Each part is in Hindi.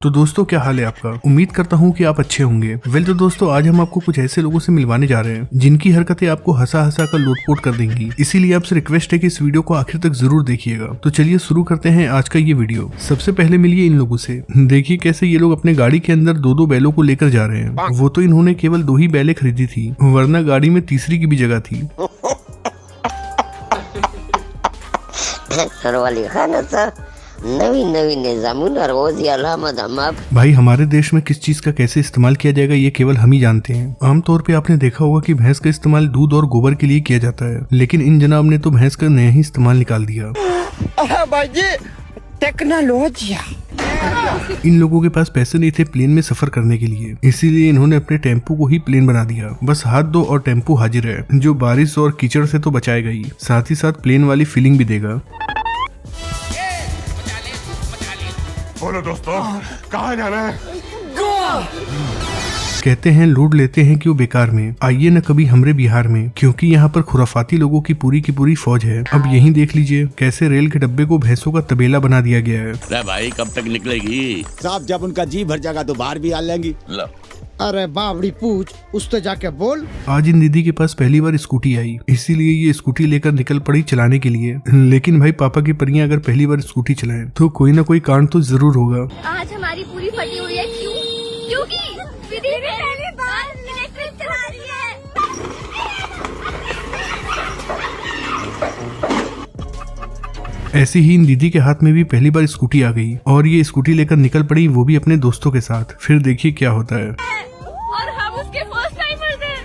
तो दोस्तों क्या हाल है आपका। उम्मीद करता हूँ कि आप अच्छे होंगे। वेल तो दोस्तों आज हम आपको कुछ ऐसे लोगों से मिलवाने जा रहे हैं जिनकी हरकतें आपको हंसा हंसा कर लोटपोट कर देंगी। इसीलिए आपसे रिक्वेस्ट है कि इस वीडियो को आखिर तक जरूर देखिएगा। तो चलिए शुरू करते हैं आज का ये वीडियो। सबसे पहले मिलिए इन लोगों से। देखिए कैसे ये लोग अपने गाड़ी के अंदर दो बैलों को लेकर जा रहे हैं। वो तो इन्होंने केवल 2 ही बैलें खरीदी थी, वरना गाड़ी में तीसरी की भी जगह थी। भाई हमारे देश में किस चीज का कैसे इस्तेमाल किया जाएगा ये केवल हम ही जानते हैं। आमतौर पे आपने देखा होगा कि भैंस का इस्तेमाल दूध और गोबर के लिए किया जाता है, लेकिन इन जनाब ने तो भैंस का नया ही इस्तेमाल निकाल दिया। टेक्नोलॉजी। इन लोगों के पास पैसे नहीं थे प्लेन में सफर करने के लिए, इसीलिए इन्होंने अपने टेम्पो को ही प्लेन बना दिया। बस हाथ दो और टेम्पो हाजिर है, जो बारिश और कीचड़ से तो बचाएगा ही, साथ ही साथ प्लेन वाली फीलिंग भी देगा। बोलो दोस्तों, कहाँ जाना है? कहते हैं लूट लेते हैं क्यों बेकार में, आइए न कभी हमरे बिहार में, क्योंकि यहाँ पर खुराफाती लोगों की पूरी फौज है। अब यही देख लीजिए कैसे रेल के डब्बे को भैंसों का तबेला बना दिया गया है। अरे भाई कब तक निकलेगी? साहब जब उनका जी भर जाएगा तो बाहर भी आ लेंगी। अरे बावड़ी पूछ, उस तो जाके बोल। आज इन दीदी के पास पहली बार स्कूटी आई, इसीलिए ये स्कूटी लेकर निकल पड़ी चलाने के लिए। लेकिन भाई पापा की परियां अगर पहली बार स्कूटी चलाएं तो कोई ना कोई कांड तो जरूर होगा। आज हमारी पूरी फटी हुई है। क्यों? क्योंकि दीदी पहली बार इलेक्ट्रिक चला रही है। ऐसे ही इन दीदी के हाथ में भी पहली बार स्कूटी आ गई और ये स्कूटी लेकर निकल पड़ी, वो भी अपने दोस्तों के साथ। फिर देखिए क्या होता है। और हम उसके फर्स्ट टाइमर्स हैं।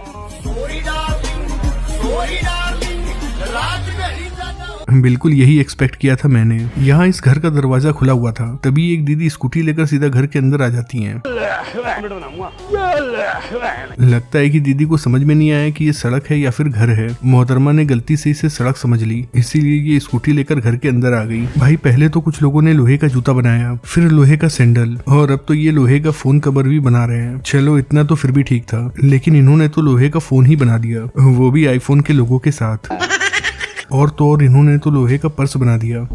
बिल्कुल यही एक्सपेक्ट किया था मैंने। यहाँ इस घर का दरवाजा खुला हुआ था, तभी एक दीदी स्कूटी लेकर सीधा घर के अंदर आ जाती हैं। लगता है कि दीदी को समझ में नहीं आया कि ये सड़क है या फिर घर है। मोहतरमा ने गलती से इसे सड़क समझ ली, इसीलिए ये स्कूटी लेकर घर के अंदर आ गई। भाई पहले तो कुछ लोगों ने लोहे का जूता बनाया, फिर लोहे का सैंडल, और अब तो ये लोहे का फोन कवर भी बना रहे हैं। चलो इतना तो फिर भी ठीक था, लेकिन इन्होंने तो लोहे का फोन ही बना दिया, वो भी आईफोन के लोगों के साथ। और तो और इन्होंने तो लोहे का पर्स बना दिया।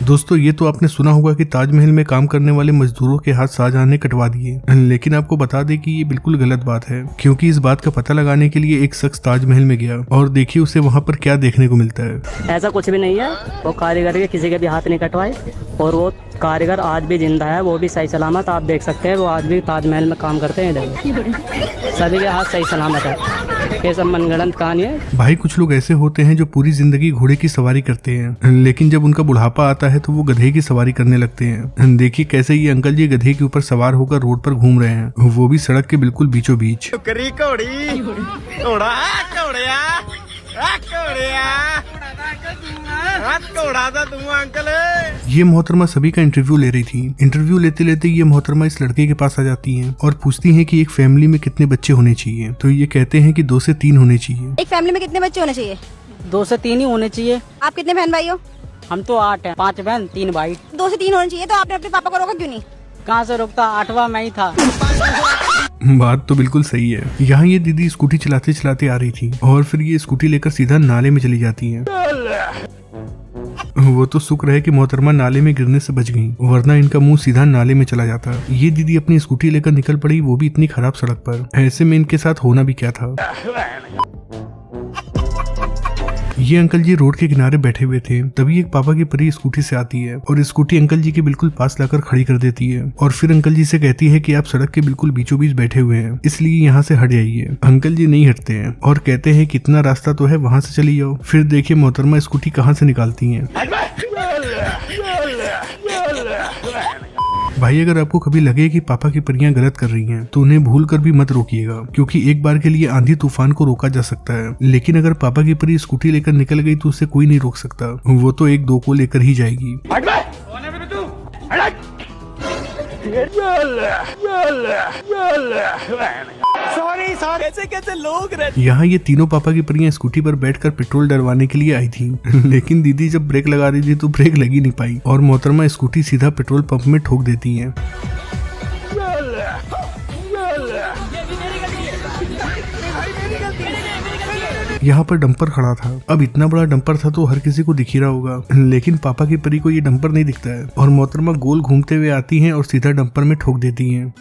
दोस्तों ये तो आपने सुना होगा कि ताजमहल में काम करने वाले मजदूरों के हाथ शाहजहां ने कटवा दिए, लेकिन आपको बता दें कि ये बिल्कुल गलत बात है, क्योंकि इस बात का पता लगाने के लिए एक शख्स ताजमहल में गया और देखिए उसे वहाँ पर क्या देखने को मिलता है। ऐसा कुछ भी नहीं है, वो कारीगर के किसी के भी हाथ नहीं कटवाए, और वो कारीगर आज भी जिंदा है, वो भी सही सलामत। आप देख सकते हैं वो आज भी ताजमहल में काम करते हैं। इधर सभी के हाथ सही सलामत है। ये सब मनगढ़ंत कहानी है। भाई कुछ लोग ऐसे होते हैं जो पूरी जिंदगी घोड़े की सवारी करते हैं, लेकिन जब उनका बुढ़ापा आता है तो वो गधे की सवारी करने लगते हैं। देखिए कैसे ये अंकल जी गधे के ऊपर सवार होकर रोड पर घूम रहे हैं, वो भी सड़क के बिल्कुल बीचों बीच। ये मोहतरमा सभी का इंटरव्यू ले रही थी। इंटरव्यू लेते लेते ये मोहतरमा इस लड़के के पास आ जाती हैं और पूछती हैं कि एक फैमिली में कितने बच्चे होने चाहिए। तो ये कहते हैं कि 2 से 3 होने चाहिए। एक फैमिली में कितने बच्चे होने चाहिए? 2 से 3 ही होने चाहिए। आप कितने बहन भाई हो? हम तो 8 हैं, 5 बहन 3 भाई। 2 से 3 होने चाहिए, तो आपने अपने पापा को रोका क्यों नहीं? कहाँ से रोकता, 8वां मैं ही था। बात तो बिल्कुल सही है। यहाँ ये दीदी स्कूटी चलाते चलाते आ रही थी और फिर ये स्कूटी लेकर सीधा नाले में चली जाती है। वो तो शुक्र है कि मोहतरमा नाले में गिरने से बच गई, वरना इनका मुंह सीधा नाले में चला जाता। ये दीदी अपनी स्कूटी लेकर निकल पड़ी, वो भी इतनी खराब सड़क पर। ऐसे में इनके साथ होना भी क्या था। ये अंकल जी रोड के किनारे बैठे हुए थे, तभी एक पापा की परी स्कूटी से आती है और स्कूटी अंकल जी के बिल्कुल पास लाकर खड़ी कर देती है, और फिर अंकल जी से कहती है कि आप सड़क के बिल्कुल बीचों बीच बैठे हुए हैं, इसलिए यहाँ से हट जाइए। अंकल जी नहीं हटते हैं और कहते हैं कि इतना रास्ता तो है, वहाँ से चली जाओ। फिर देखिए मोहतरमा स्कूटी कहाँ से निकालती है। भाई अगर आपको कभी लगे कि पापा की परियां गलत कर रही हैं, तो उन्हें भूल कर भी मत रोकिएगा, क्योंकि एक बार के लिए आंधी तूफान को रोका जा सकता है, लेकिन अगर पापा की परी स्कूटी लेकर निकल गई तो उसे कोई नहीं रोक सकता। वो तो 1-2 को लेकर ही जाएगी। कैसे लोग रहते। यहाँ ये तीनों पापा की परियां स्कूटी पर बैठकर पेट्रोल डलवाने के लिए आई थी, लेकिन दीदी जब ब्रेक लगा रही थी तो ब्रेक लगी नहीं पाई और मोहतरमा स्कूटी सीधा पेट्रोल पंप में ठोक देती हैं। यहाँ पर डंपर खड़ा था। अब इतना बड़ा डंपर था तो हर किसी को दिख ही रहा होगा, लेकिन पापा की परी को ये डंपर नहीं दिखता है और मोहतरमा गोल घूमते हुए आती हैं और सीधा डंपर में ठोक देती हैं।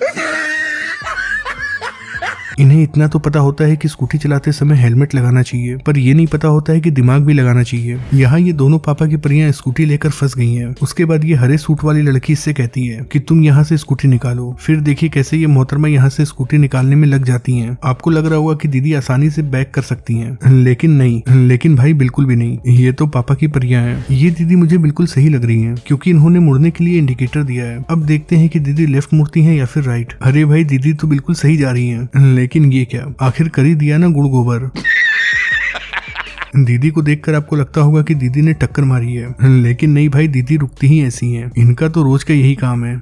इन्हें इतना तो पता होता है कि स्कूटी चलाते समय हेलमेट लगाना चाहिए, पर ये नहीं पता होता है कि दिमाग भी लगाना चाहिए। यहाँ ये दोनों पापा की परियां स्कूटी लेकर फंस गई हैं। उसके बाद ये हरे सूट वाली लड़की इससे कहती है कि तुम यहाँ से स्कूटी निकालो। फिर देखिए कैसे ये मोहतरमा यहाँ से स्कूटी निकालने में लग जाती हैं। आपको लग रहा होगा कि दीदी आसानी से बैक कर सकती हैं, लेकिन नहीं, लेकिन भाई बिल्कुल भी नहीं। ये तो पापा की परियां हैं। ये दीदी मुझे बिल्कुल सही लग रही है क्योंकि इन्होंने मुड़ने के लिए इंडिकेटर दिया है। अब देखते हैं कि दीदी लेफ्ट मुड़ती है या फिर राइट। अरे भाई दीदी तो बिल्कुल सही जा रही है, लेकिन ये क्या, आखिर कर ही दिया ना गुड़ गोबर। दीदी को देखकर आपको लगता होगा कि दीदी ने टक्कर मारी है, लेकिन नहीं भाई, दीदी रुकती ही ऐसी हैं। इनका तो रोज का यही काम है।